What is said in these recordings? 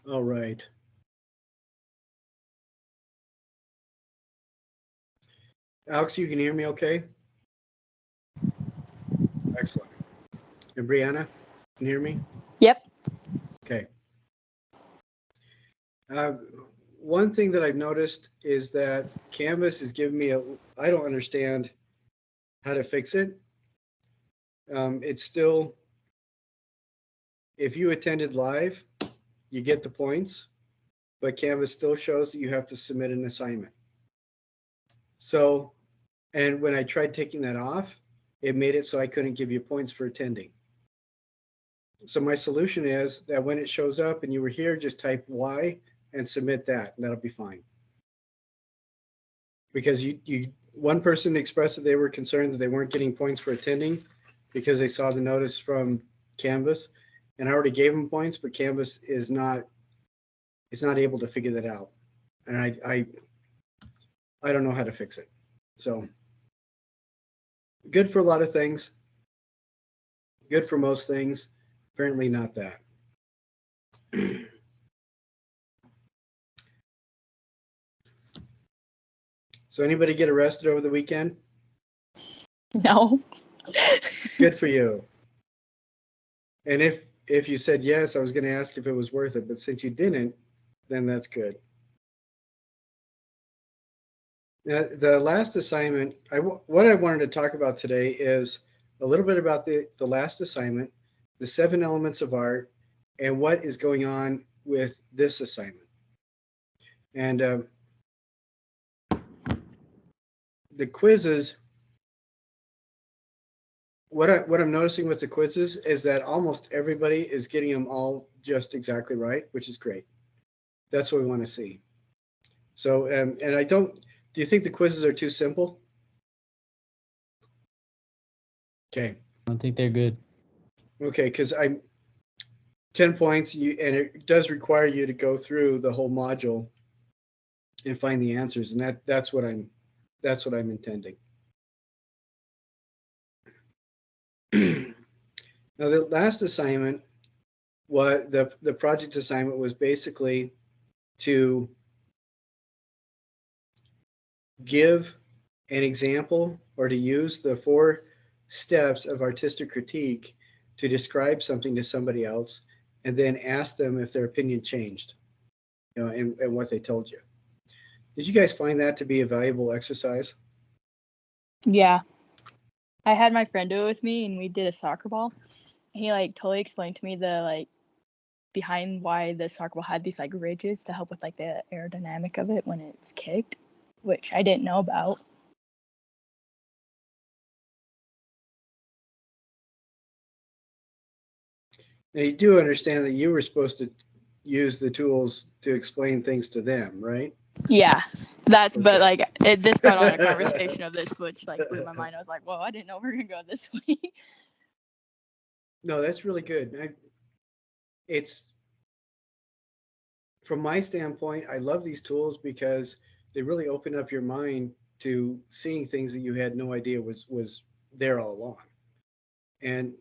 All right. Alex, you can hear me okay? Excellent. And Brianna, can you hear me? Yep. Okay. Uh, One thing that I've noticed is that Canvas is giving me I don't understand how to fix it. It's still, if you attended live, you get the points, but Canvas still shows that you have to submit an assignment. So, and when I tried taking that off, it made it so I couldn't give you points for attending. So my solution is that when it shows up and you were here, just type Y and submit that, and that'll be fine. Because one person expressed that they were concerned that they weren't getting points for attending because they saw the notice from Canvas, and I already gave them points, but Canvas is not able to figure that out, and I don't know how to fix it. So good for a lot of things, good for most things, apparently not that. So anybody get arrested over the weekend? No. Good for you. And if you said yes, I was going to ask if it was worth it, but since you didn't, then that's good. Now, the last assignment, what I wanted to talk about today is a little bit about the last assignment, the 7 elements of art, and what is going on with this assignment. And the quizzes, what I'm noticing with the quizzes is that almost everybody is getting them all just exactly right, which is great. That's what we want to see. So, and do you think the quizzes are too simple? Okay. I don't think they're good. Okay, because 10 points, and it does require you to go through the whole module and find the answers, and that's what I'm intending. Now, the last assignment, the project assignment was basically to give an example or to use the 4 steps of artistic critique to describe something to somebody else, and then ask them if their opinion changed, and what they told you. Did you guys find that to be a valuable exercise? Yeah. I had my friend do it with me, and we did a soccer ball. He totally explained to me the behind why the soccer ball had these ridges to help with the aerodynamic of it when it's kicked, which I didn't know about. Now, you do understand that you were supposed to use the tools to explain things to them, right? Yeah, that's Okay. but this brought on a conversation of this, which blew my mind. I was like, "Whoa, I didn't know we were gonna go this way." No, that's really good. It's from my standpoint, I love these tools because they really open up your mind to seeing things that you had no idea was there all along. And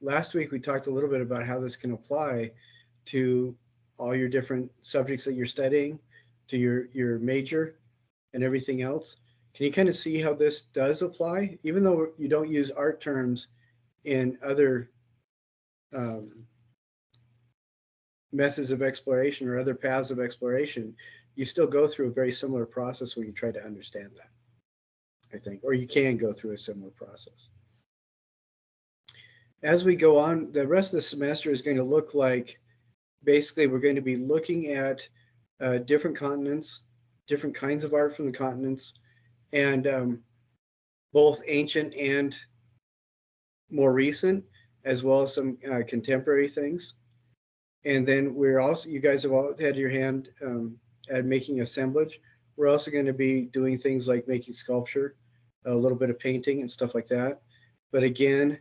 last week we talked a little bit about how this can apply to all your different subjects that you're studying, to your major and everything else. Can you kind of see how this does apply, even though you don't use art terms in other methods of exploration or other paths of exploration? You still go through a very similar process where you try to understand that, I think, or you can go through a similar process. As we go on, the rest of the semester is going to look like, basically, we're going to be looking at different continents, different kinds of art from the continents, and both ancient and more recent, as well as some contemporary things. And then you guys have all had your hand at making assemblage. We're also going to be doing things like making sculpture, a little bit of painting and stuff like that. But again,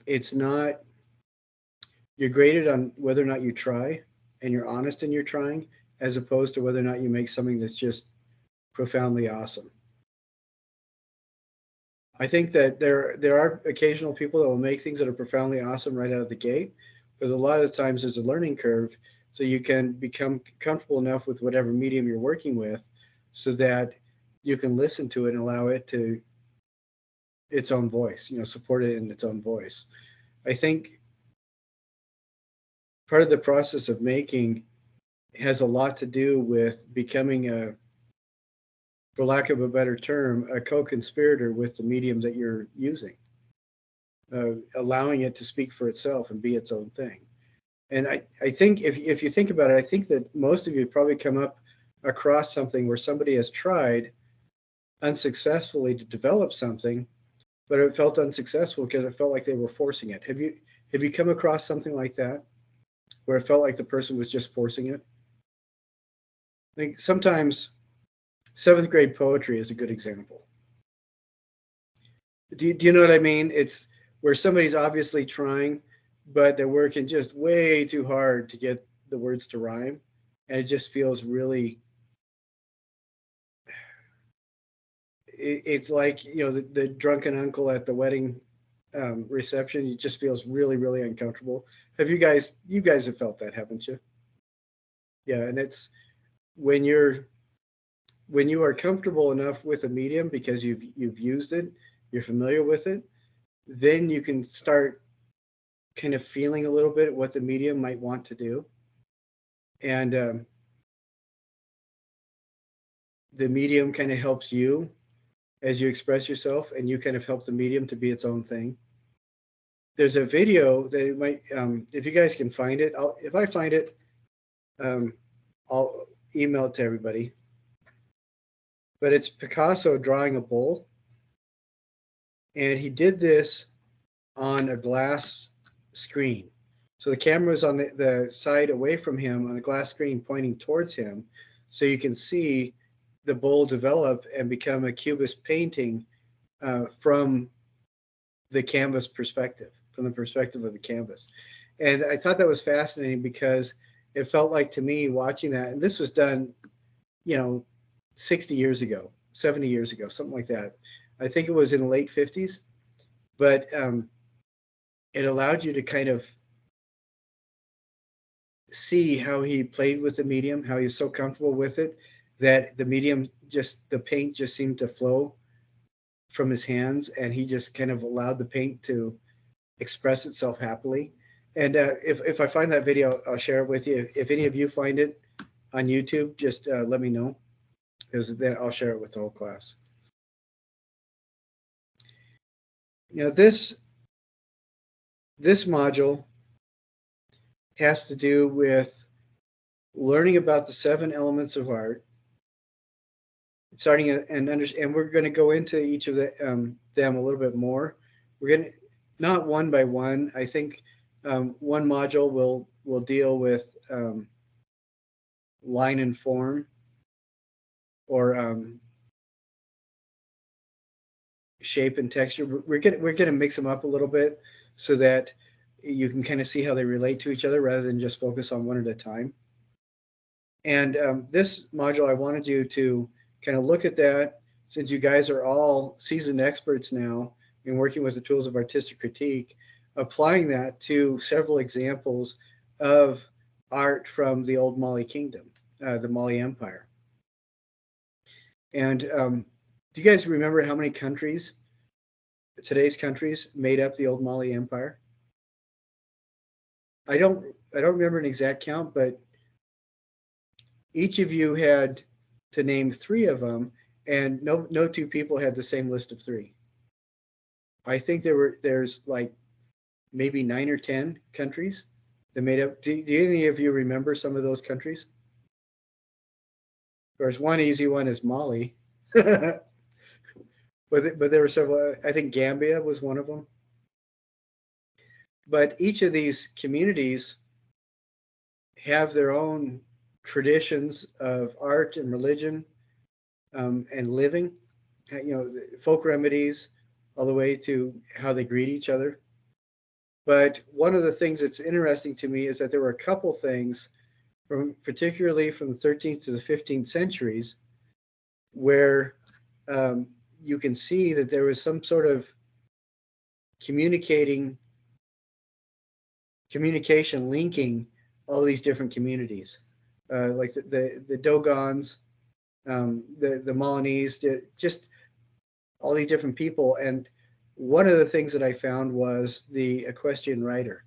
it's not, you're graded on whether or not you try and you're honest in your trying, as opposed to whether or not you make something that's just profoundly awesome. I think that there are occasional people that will make things that are profoundly awesome right out of the gate, because a lot of times there's a learning curve, so you can become comfortable enough with whatever medium you're working with so that you can listen to it and allow it to its own voice, support it in its own voice. I think part of the process of making has a lot to do with becoming for lack of a better term, a co-conspirator with the medium that you're using, allowing it to speak for itself and be its own thing. And I think if you think about it, I think that most of you probably come up across something where somebody has tried unsuccessfully to develop something, but it felt unsuccessful because it felt like they were forcing it. Have you come across something like that where it felt like the person was just forcing it? I think sometimes seventh grade poetry is a good example. Do you know what I mean? It's where somebody's obviously trying, but they're working just way too hard to get the words to rhyme. And it just feels really, it's like, the drunken uncle at the wedding reception. It just feels really, really uncomfortable. You guys have felt that, haven't you? Yeah. And it's when you are comfortable enough with a medium because you've used it, you're familiar with it, then you can start kind of feeling a little bit what the medium might want to do, and the medium kind of helps you as you express yourself, and you kind of help the medium to be its own thing. There's a video that it might, if you guys can find it, if I find it, I'll email it to everybody. But it's Picasso drawing a bull, and he did this on a glass screen. So the camera is on the side away from him on a glass screen pointing towards him. So you can see the bull develop and become a cubist painting from the canvas perspective, from the perspective of the canvas. And I thought that was fascinating because it felt like to me watching that, and this was done, 60 years ago, 70 years ago, something like that. I think it was in the late 50s, but it allowed you to kind of see how he played with the medium, how he's so comfortable with it that the medium the paint just seemed to flow from his hands, and he just kind of allowed the paint to express itself happily. And if I find that video, I'll share it with you. If any of you find it on YouTube, just let me know, because then I'll share it with the whole class. This module has to do with learning about the 7 elements of art, starting and we're going to go into each of them a little bit more. We're going to, not one by one. I think one module will deal with line and form, or shape and texture. We're going to mix them up a little bit so that you can kind of see how they relate to each other rather than just focus on one at a time. And this module, I wanted you to kind of look at that, since you guys are all seasoned experts now in working with the tools of artistic critique, applying that to several examples of art from the old Mali kingdom, the Mali Empire. And do you guys remember how many countries, today's countries, made up the old Mali Empire? I don't remember an exact count, but each of you had to name 3 of them, and no 2 people had the same list of 3. I think there's like maybe 9 or 10 countries that made up. Do any of you remember some of those countries? There's one easy one is Mali, but there were several. I think Gambia was one of them. But each of these communities have their own traditions of art and religion, and living, folk remedies, all the way to how they greet each other. But one of the things that's interesting to me is that there were a couple things, particularly from the 13th to the 15th centuries, where you can see that there was some sort of communicating communication linking all these different communities, like the Dogons, the Molinese, just all these different people. And one of the things that I found was the equestrian rider,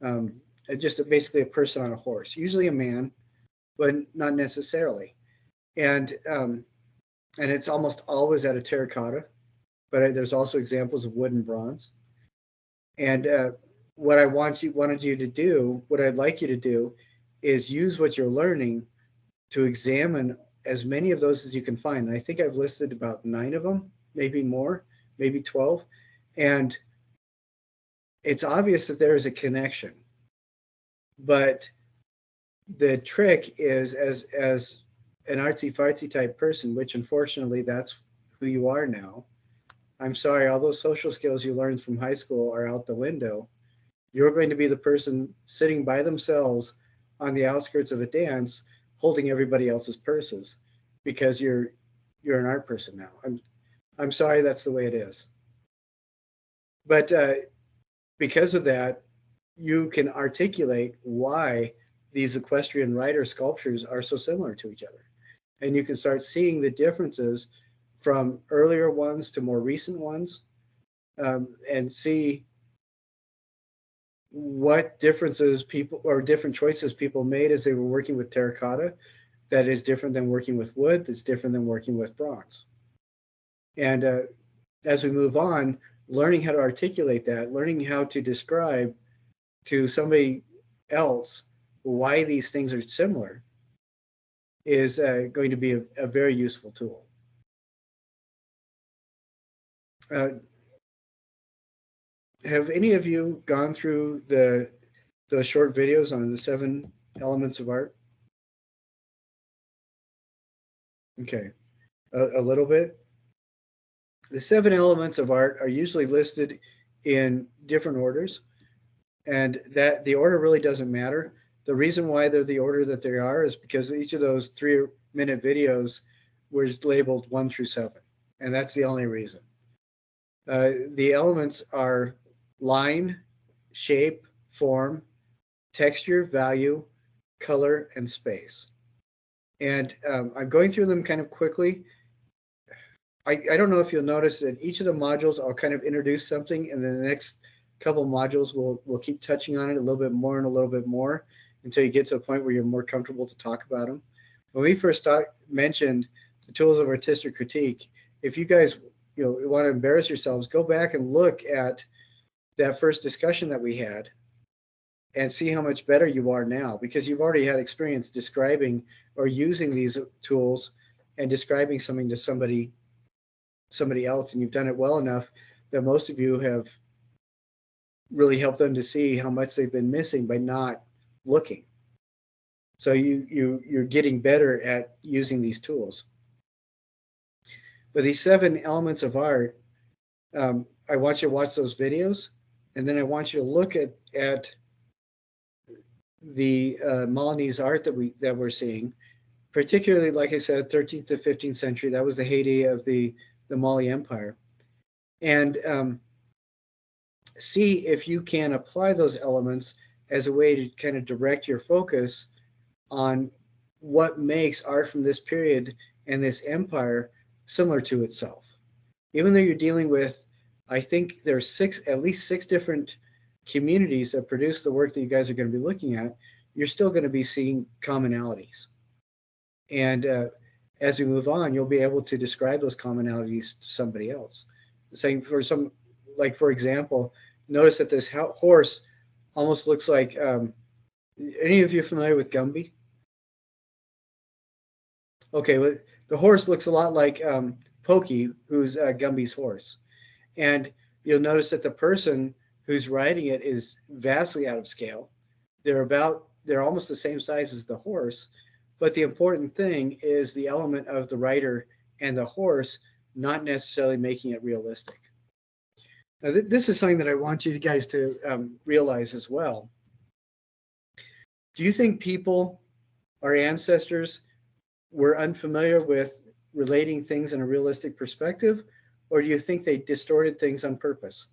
um, just basically a person on a horse, usually a man, but not necessarily. And and it's almost always out of terracotta, but there's also examples of wood and bronze. And what wanted you to do, what I'd like you to do, is use what you're learning to examine as many of those as you can find. And I think I've listed about 9 of them, maybe more, maybe 12. And it's obvious that there is a connection. But the trick is, as an artsy fartsy type person, which unfortunately that's who you are now. I'm sorry, all those social skills you learned from high school are out the window. You're going to be the person sitting by themselves on the outskirts of a dance, holding everybody else's purses, because you're an art person now. I'm sorry, that's the way it is. But because of that, you can articulate why these equestrian rider sculptures are so similar to each other, and you can start seeing the differences from earlier ones to more recent ones, and see what differences people or different choices people made as they were working with terracotta that is different than working with wood, that's different than working with bronze. And as we move on, learning how to articulate that, learning how to describe to somebody else why these things are similar is going to be a very useful tool. Uh, have any of you gone through the short videos on the 7 elements of art? Okay, a little bit. The 7 elements of art are usually listed in different orders, and that the order really doesn't matter. The reason why they're the order that they are is because each of those 3-minute videos was labeled 1 through 7, and that's the only reason. The elements are line, shape, form, texture, value, color, and space. And I'm going through them kind of quickly. I don't know if you'll notice that each of the modules I'll kind of introduce something, and then the next couple modules we'll keep touching on it a little bit more and a little bit more until you get to a point where you're more comfortable to talk about them. When we first mentioned the tools of artistic critique, if you guys want to embarrass yourselves, go back and look at that first discussion that we had and see how much better you are now, because you've already had experience describing or using these tools and describing something to somebody else, and you've done it well enough that most of you have really helped them to see how much they've been missing by not looking. So you're getting better at using these tools. But these 7 elements of art, I want you to watch those videos, and then I want you to look at the Molinese art that we're seeing, particularly, like I said, 13th to 15th century. That was the heyday of the Mali Empire, and see if you can apply those elements as a way to kind of direct your focus on what makes art from this period and this empire similar to itself. Even though you're dealing with, I think there's at least six different communities that produce the work that you guys are going to be looking at, you're still going to be seeing commonalities. And as we move on, you'll be able to describe those commonalities to somebody else. Saying for example, notice that this horse almost looks like, any of you familiar with Gumby? Okay, well, the horse looks a lot like Pokey, who's Gumby's horse. And you'll notice that the person who's riding it is vastly out of scale. They're almost the same size as the horse, but the important thing is the element of the rider and the horse, not necessarily making it realistic. Now, this is something that I want you guys to realize as well. Do you think people, our ancestors, were unfamiliar with relating things in a realistic perspective, or do you think they distorted things on purpose?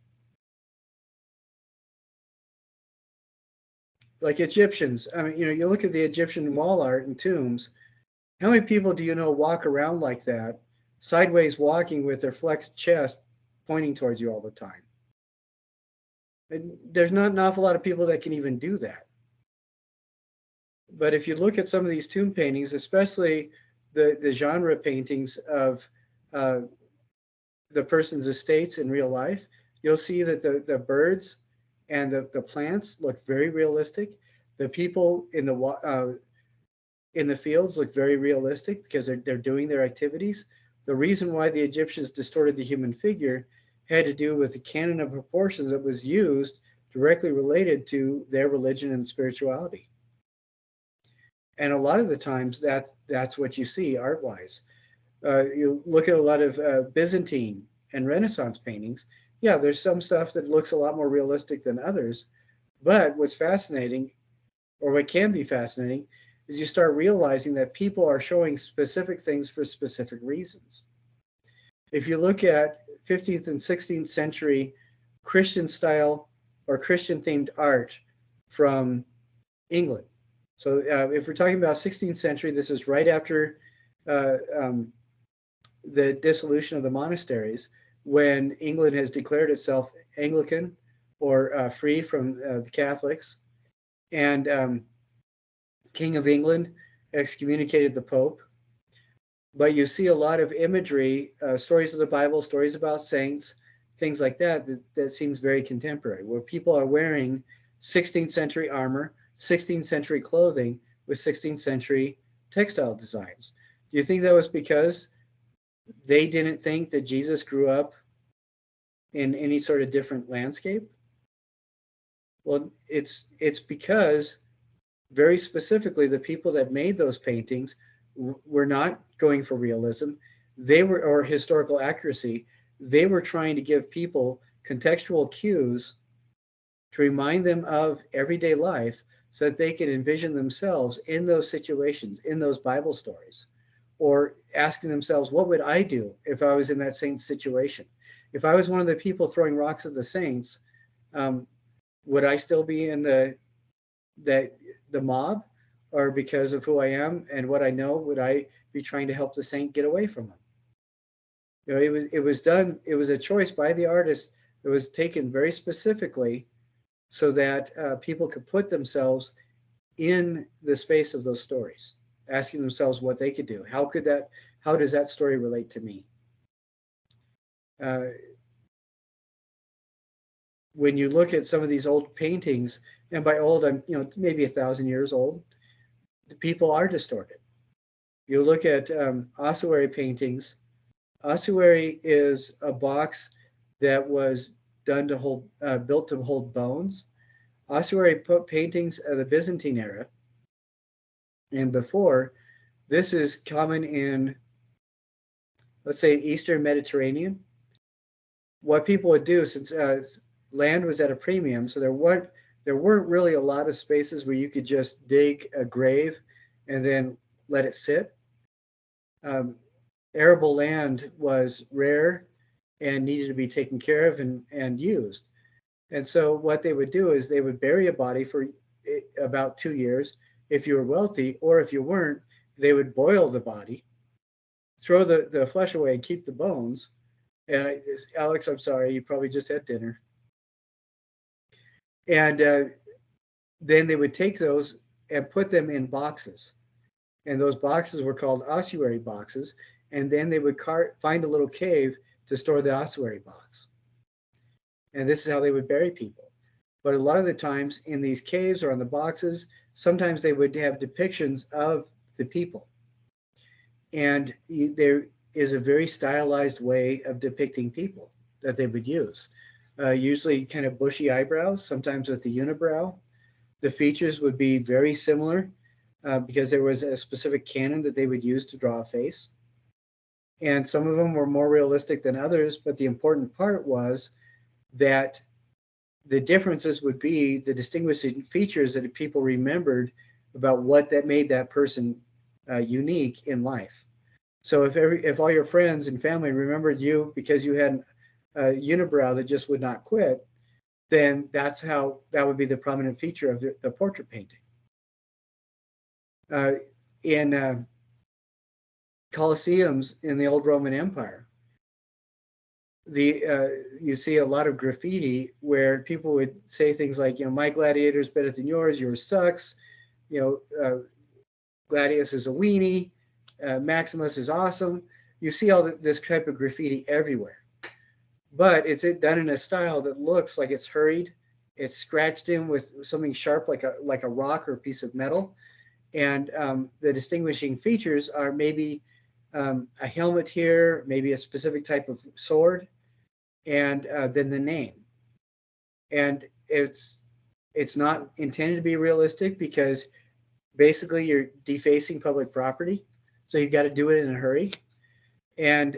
Like Egyptians. I mean, you look at the Egyptian wall art and tombs. How many people do you know walk around like that, sideways walking with their flexed chest pointing towards you all the time? And there's not an awful lot of people that can even do that. But if you look at some of these tomb paintings, especially the genre paintings of uh, the person's estates in real life, you'll see that the birds and the plants look very realistic. The people in the fields look very realistic because they're doing their activities. The reason why the Egyptians distorted the human figure had to do with the canon of proportions that was used directly related to their religion and spirituality. And a lot of the times that's what you see art wise. You look at a lot of Byzantine and Renaissance paintings. Yeah, there's some stuff that looks a lot more realistic than others. But what's fascinating, or what can be fascinating, is you start realizing that people are showing specific things for specific reasons. If you look at 15th and 16th century Christian style or Christian themed art from England. So if we're talking about 16th century, this is right after uh, um, the dissolution of the monasteries, when England has declared itself Anglican or free from the Catholics. And King of England excommunicated the Pope. But you see a lot of imagery, stories of the Bible, stories about saints, things like that seems very contemporary, where people are wearing 16th century armor, 16th century clothing with 16th century textile designs. Do you think that was because they didn't think that Jesus grew up in any sort of different landscape? Well, it's because very specifically the people that made those paintings were not going for realism. They were, or historical accuracy. They were trying to give people contextual cues to remind them of everyday life so that they can envision themselves in those situations, in those Bible stories, or asking themselves, what would I do if I was in that same situation? If I was one of the people throwing rocks at the saints, would I still be in the mob, or because of who I am and what I know, would I be trying to help the saint get away from them? It was a choice by the artist that was taken very specifically so that people could put themselves in the space of those stories, asking themselves what they could do. How does that story relate to me? When you look at some of these old paintings, and by old, I'm, maybe 1,000 years old, the people are distorted. You look at ossuary paintings. Ossuary is a box that was done to hold, built to hold bones. Ossuary paintings of the Byzantine era and before, this is common in, let's say, Eastern Mediterranean. What people would do, since land was at a premium, so there weren't really a lot of spaces where you could just dig a grave and then let it sit. Arable land was rare and needed to be taken care of and used. And so what they would do is they would bury a body for about 2 years if you were wealthy, or if you weren't, they would boil the body, throw the flesh away and keep the bones. And Alex, I'm sorry, you probably just had dinner. And then they would take those and put them in boxes. And those boxes were called ossuary boxes. And then they would find a little cave to store the ossuary box. And this is how they would bury people. But a lot of the times in these caves or on the boxes, sometimes they would have depictions of the people. And there is a very stylized way of depicting people that they would use. Usually kind of bushy eyebrows, sometimes with the unibrow. The features would be very similar because there was a specific canon that they would use to draw a face. And some of them were more realistic than others, but the important part was that the differences would be the distinguishing features that people remembered about what that made that person unique in life. So if all your friends and family remembered you because you had a unibrow that just would not quit, then that would be the prominent feature of the portrait painting. In Colosseums in the old Roman Empire, you see a lot of graffiti where people would say things like, my gladiator is better than yours sucks, Gladius is a weenie, Maximus is awesome. You see all this type of graffiti everywhere, but it's done in a style that looks like it's hurried. It's scratched in with something sharp, like a rock or a piece of metal, and the distinguishing features are maybe a helmet here, maybe a specific type of sword, and then the name. And it's not intended to be realistic because basically you're defacing public property, so you've got to do it in a hurry. And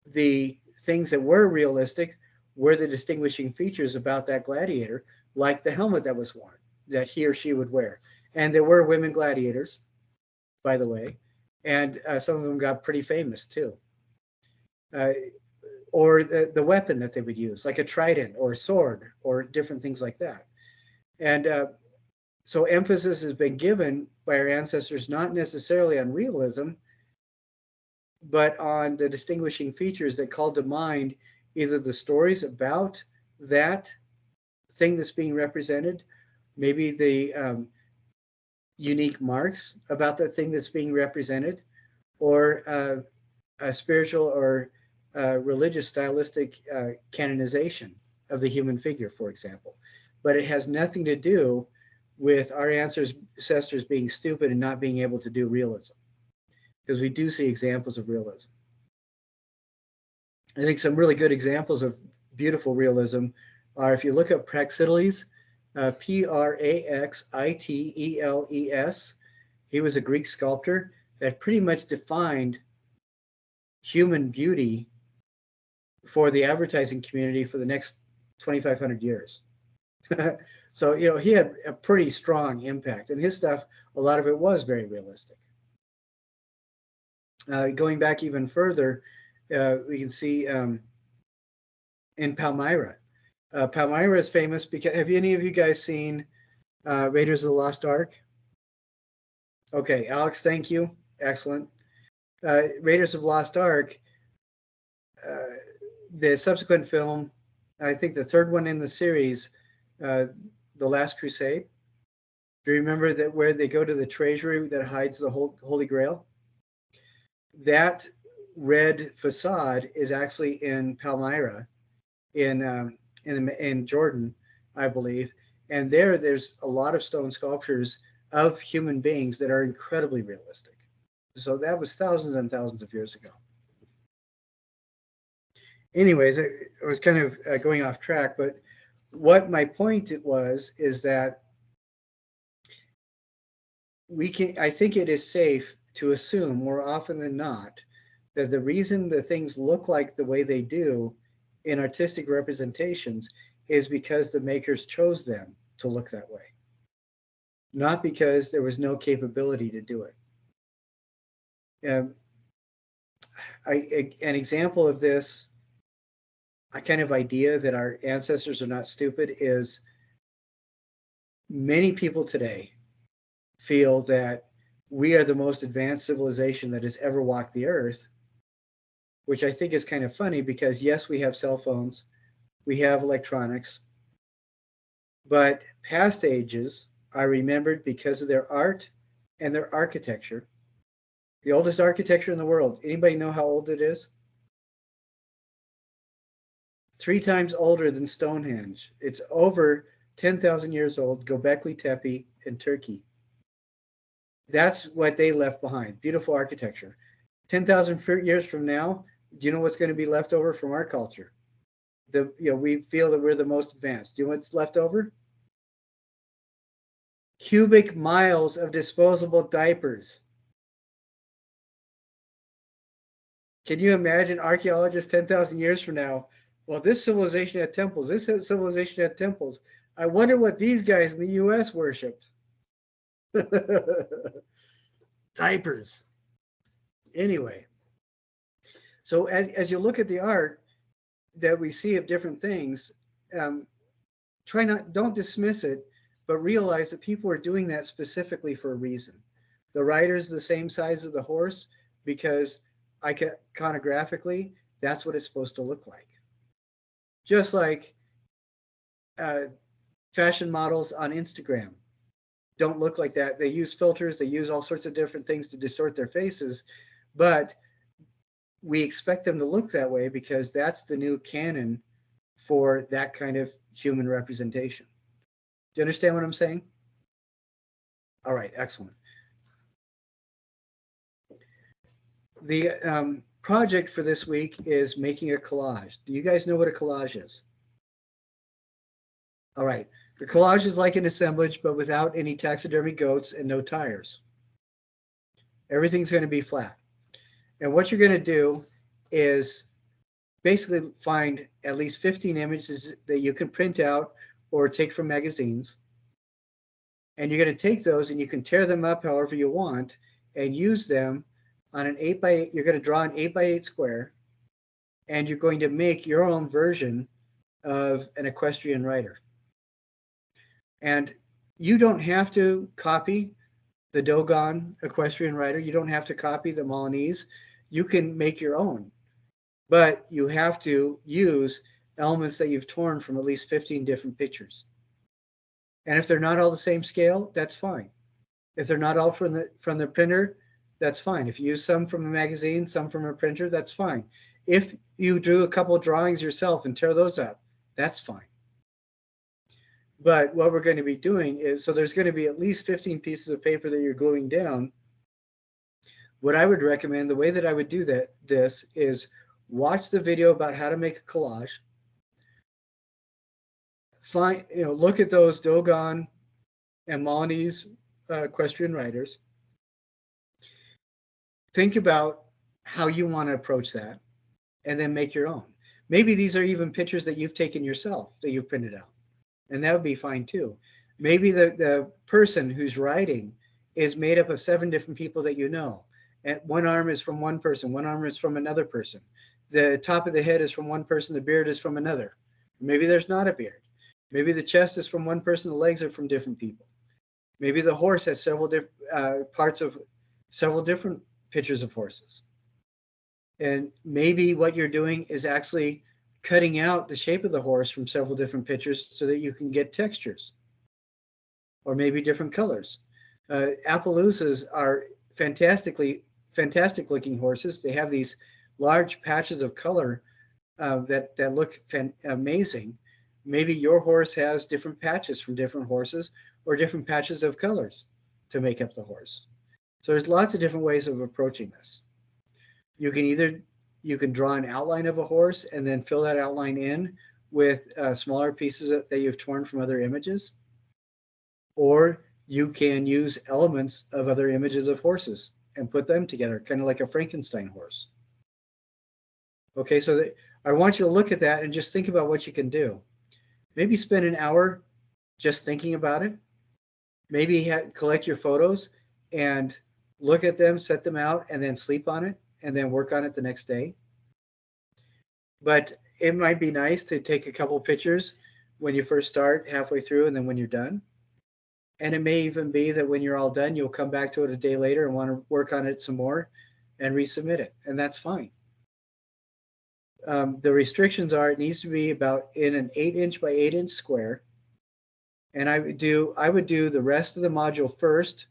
the things that were realistic were the distinguishing features about that gladiator, like the helmet that was worn, that he or she would wear. And there were women gladiators, by the way, and some of them got pretty famous too. Or the weapon that they would use, like a trident or a sword or different things like that. And so emphasis has been given by our ancestors not necessarily on realism, but on the distinguishing features that called to mind either the stories about that thing that's being represented, maybe the unique marks about that thing that's being represented, or a spiritual or religious stylistic canonization of the human figure, for example. But it has nothing to do with our ancestors being stupid and not being able to do realism, because we do see examples of realism. I think some really good examples of beautiful realism are, if you look up Praxiteles, Praxiteles, he was a Greek sculptor that pretty much defined human beauty for the advertising community for the next 2,500 years. So, he had a pretty strong impact, and his stuff, a lot of it was very realistic. Going back even further, we can see in Palmyra. Palmyra is famous because, have any of you guys seen Raiders of the Lost Ark? Okay, Alex, thank you. Excellent. Raiders of the Lost Ark, the subsequent film, I think the third one in the series, The Last Crusade. Do you remember that where they go to the treasury that hides the Holy Grail? That red facade is actually in Palmyra, in Jordan, I believe. And there's a lot of stone sculptures of human beings that are incredibly realistic. So that was thousands and thousands of years ago. Anyways, I was kind of going off track, but what my point is that I think it is safe to assume more often than not that the reason the things look like the way they do in artistic representations is because the makers chose them to look that way, not because there was no capability to do it. An example of this, a kind of idea that our ancestors are not stupid, is many people today feel that we are the most advanced civilization that has ever walked the earth, which I think is kind of funny because, yes, we have cell phones, we have electronics, but past ages are remembered because of their art and their architecture. The oldest architecture in the world, anybody know how old it is? 3 times older than Stonehenge. It's over 10,000 years old, Göbekli Tepe in Turkey. That's what they left behind. Beautiful architecture. 10,000 years from now, do you know what's going to be left over from our culture? We feel that we're the most advanced. Do you know what's left over? Cubic miles of disposable diapers. Can you imagine archaeologists 10,000 years from now? Well, this civilization had temples. This civilization had temples. I wonder what these guys in the U.S. worshipped. Diapers. Anyway, so as you look at the art that we see of different things, don't dismiss it, but realize that people are doing that specifically for a reason. The rider's the same size as the horse because iconographically, that's what it's supposed to look like. Just like uh, fashion models on Instagram don't look like that. They use filters, they use all sorts of different things to distort their faces, but we expect them to look that way because that's the new canon for that kind of human representation. Do you understand what I'm saying? All right, excellent. The project for this week is making a collage. Do you guys know what a collage is? All right. The collage is like an assemblage, but without any taxidermy goats and no tires. Everything's going to be flat. And what you're going to do is basically find at least 15 images that you can print out or take from magazines. And you're going to take those and you can tear them up however you want and use them on an 8x8. You're going to draw an 8x8 square and you're going to make your own version of an equestrian rider. And you don't have to copy the Dogon equestrian rider. You don't have to copy the Milanese. You can make your own, but you have to use elements that you've torn from at least 15 different pictures. And if they're not all the same scale, that's fine. If they're not all from the printer, that's fine. If you use some from a magazine, some from a printer, that's fine. If you drew a couple of drawings yourself and tear those up, that's fine. But what we're going to be doing is, so there's going to be at least 15 pieces of paper that you're gluing down. What I would recommend, the way that I would do this is watch the video about how to make a collage. Look at those Dogon and Milanese equestrian riders. Think about how you want to approach that and then make your own. Maybe these are even pictures that you've taken yourself that you've printed out. And that would be fine too. Maybe the person who's riding is made up of 7 different people that you know. And one arm is from one person, one arm is from another person. The top of the head is from one person, the beard is from another. Maybe there's not a beard. Maybe the chest is from one person, the legs are from different people. Maybe the horse has several parts of several different pictures of horses. And maybe what you're doing is actually cutting out the shape of the horse from several different pictures so that you can get textures or maybe different colors. Appaloosas are fantastic looking horses. They have these large patches of color that look amazing. Maybe your horse has different patches from different horses or different patches of colors to make up the horse. So there's lots of different ways of approaching this. You can draw an outline of a horse and then fill that outline in with smaller pieces that you've torn from other images. Or you can use elements of other images of horses and put them together, kind of like a Frankenstein horse. Okay, so I want you to look at that and just think about what you can do. Maybe spend an hour just thinking about it. Maybe collect your photos and look at them, set them out, and then sleep on it, and then work on it the next day. But it might be nice to take a couple pictures when you first start, halfway through, and then when you're done. And it may even be that when you're all done, you'll come back to it a day later and want to work on it some more and resubmit it. And that's fine. The restrictions are it needs to be about in an 8-inch by 8-inch square. And I would do the rest of the module first,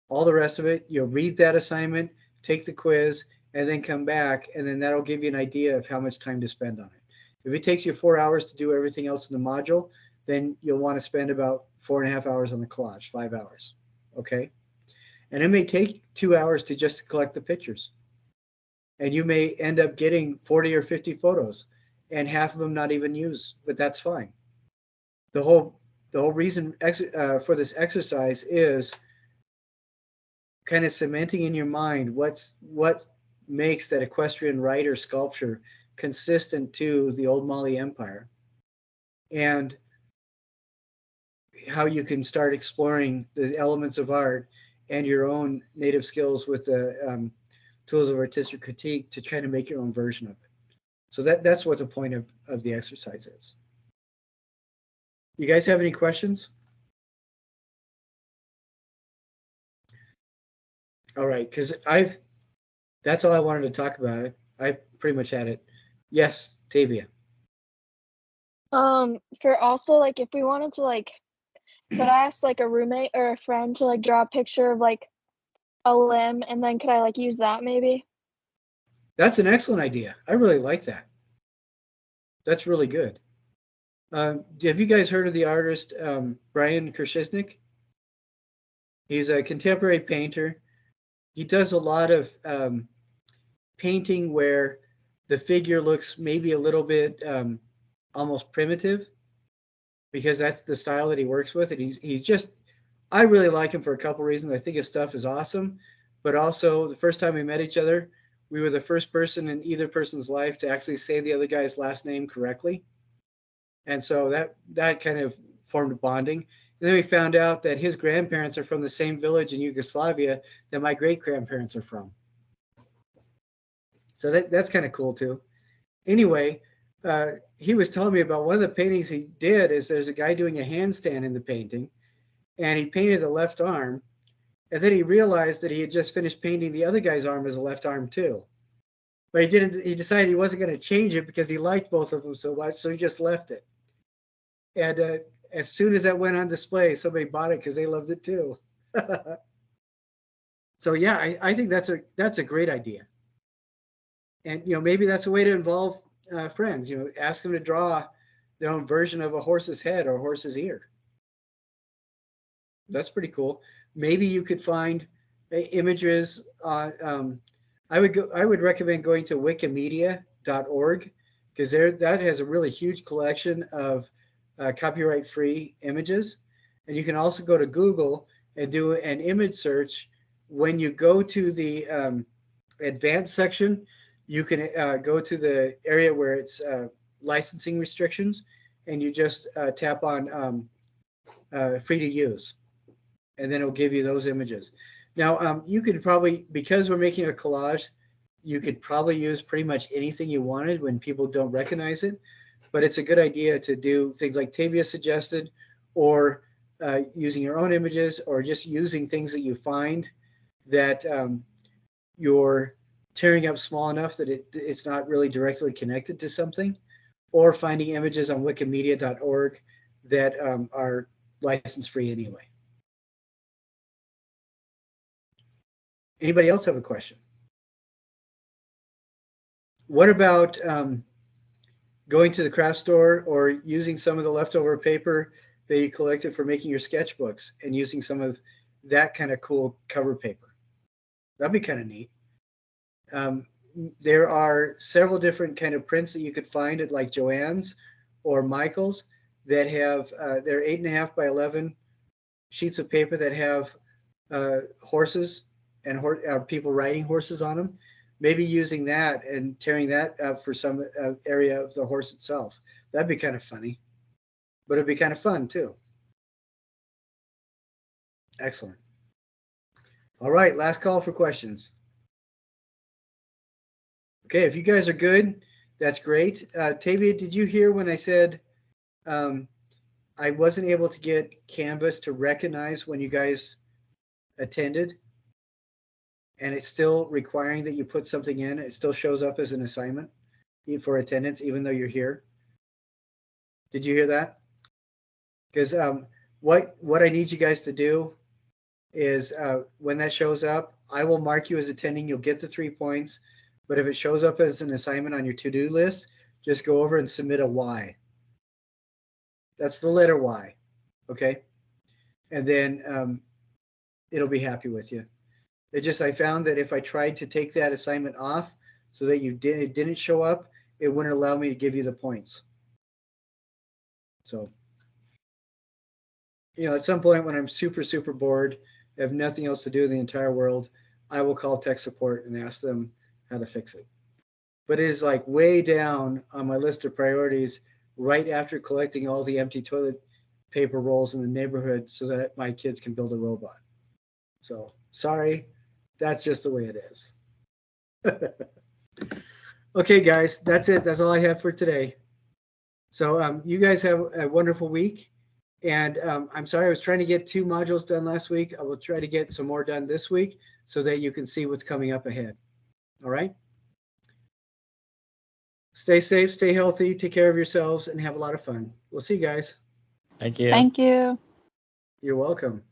all the rest of it. You'll read that assignment, take the quiz, and then come back, and then that'll give you an idea of how much time to spend on it. If it takes you 4 hours to do everything else in the module, then you'll want to spend about 4.5 hours on the collage, 5 hours, okay? And it may take 2 hours to just collect the pictures. And you may end up getting 40 or 50 photos, and half of them not even used, but that's fine. The whole reason for this exercise is kind of cementing in your mind what makes that equestrian rider sculpture consistent to the old Mali Empire, and how you can start exploring the elements of art and your own native skills with the tools of artistic critique to try to make your own version of it. So that's what the point of the exercise is. You guys have any questions? All right, because that's all I wanted to talk about. It. I pretty much had it. Yes, Tavia. For also like if we wanted to like could I ask like a roommate or a friend to like draw a picture of like a limb and then could I like use that maybe? That's an excellent idea. I really like that. That's really good. Have you guys heard of the artist Brian Kershiznik? He's a contemporary painter. He does a lot of painting where the figure looks maybe a little bit almost primitive because that's the style that he works with. And he's just, I really like him for a couple reasons. I think his stuff is awesome, but also the first time we met each other, we were the first person in either person's life to actually say the other guy's last name correctly. And so that kind of formed a bonding. And then we found out that his grandparents are from the same village in Yugoslavia that my great grandparents are from. So that's kind of cool too. Anyway, he was telling me about one of the paintings he did is there's a guy doing a handstand in the painting, and he painted the left arm, and then he realized that he had just finished painting the other guy's arm as a left arm too. But he didn't. He decided he wasn't going to change it because he liked both of them so much, so he just left it. And as soon as that went on display, somebody bought it because they loved it too. So yeah, I think that's a great idea. And maybe that's a way to involve friends. Ask them to draw their own version of a horse's head or a horse's ear. That's pretty cool. Maybe you could find images on. I would recommend going to wikimedia.org because that has a really huge collection of copyright-free images, and you can also go to Google and do an image search. When you go to the advanced section, you can go to the area where it's licensing restrictions, and you just tap on free to use, and then it'll give you those images. Now, you could probably, because we're making a collage, you could probably use pretty much anything you wanted when people don't recognize it, but it's a good idea to do things like Tavia suggested, or using your own images, or just using things that you find that you're tearing up small enough that it's not really directly connected to something, or finding images on wikimedia.org that are license free anyway. Anybody else have a question? What about going to the craft store or using some of the leftover paper that you collected for making your sketchbooks and using some of that kind of cool cover paper? That'd be kind of neat. There are several different kind of prints that you could find at like Joann's or Michael's that have they're 8.5 by 11 sheets of paper that have horses and people riding horses on them. Maybe using that and tearing that up for some area of the horse itself. That'd be kind of funny, but it'd be kind of fun too. Excellent. All right, last call for questions. Okay, if you guys are good, that's great. Tavia, did you hear when I said I wasn't able to get Canvas to recognize when you guys attended? And it's still requiring that you put something in. It still shows up as an assignment for attendance, even though you're here. Did you hear that? Because what I need you guys to do is when that shows up, I will mark you as attending. You'll get the 3 points. But if it shows up as an assignment on your to-do list, just go over and submit a Y. That's the letter Y. Okay? And then it'll be happy with you. I found that if I tried to take that assignment off so that it didn't show up, it wouldn't allow me to give you the points. So, at some point when I'm super, super bored, have nothing else to do in the entire world, I will call tech support and ask them how to fix it. But it is like way down on my list of priorities right after collecting all the empty toilet paper rolls in the neighborhood so that my kids can build a robot. So, sorry. That's just the way it is. Okay, guys, that's it. That's all I have for today. So you guys have a wonderful week, And I'm sorry, I was trying to get 2 modules done last week. I will try to get some more done this week so that you can see what's coming up ahead. All right? Stay safe, stay healthy, take care of yourselves, and have a lot of fun. We'll see you guys. Thank you. Thank you. You're welcome.